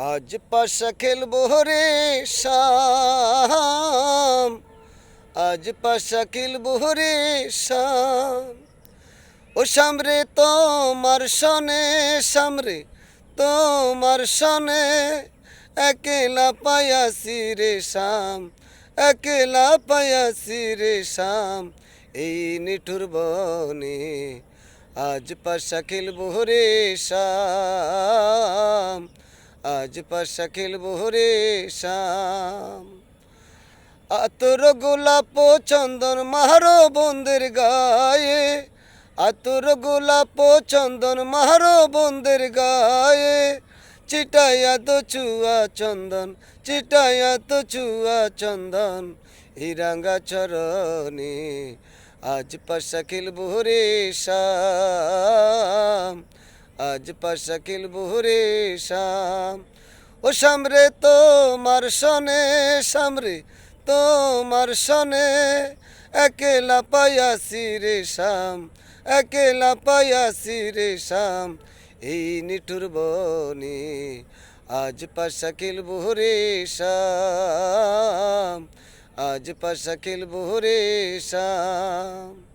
আজ পাশা খেলবো রে শাম, আজ পাশা খেলবো রে শাম। ও সামরে তোমার সনে, সামরে তোমার সনে, একলা পায়াসি রে শাম, একলা পায়াসি রে শাম। এই নিঠুর বনে আজ পাশা খেলবো রে শাম, আজ পাশা খেলবো রে শাম। আতর গোলাপ চন্দন মারো বন্দের গায়ে, আতর গোলাপ চন্দন মারো বন্দের গায়ে, চিটাইয়া তো চুয়া চন্দন, চিটাইয়া তো চুয়া চন্দন, হিরাঙ্গা চরণে আজ পাশা খেলবো রে শাম, আজ পাশা খেলবো রে শাম। ও সামরে তোমার সনে, সামরে তোমার সনে, একলা পায়াসি রে শাম, একলা পায়াসি রে শাম। এই নিঠুর বনে আজ পাশা খেলবো রে শাম, আজ পাশা খেলবো রে শাম।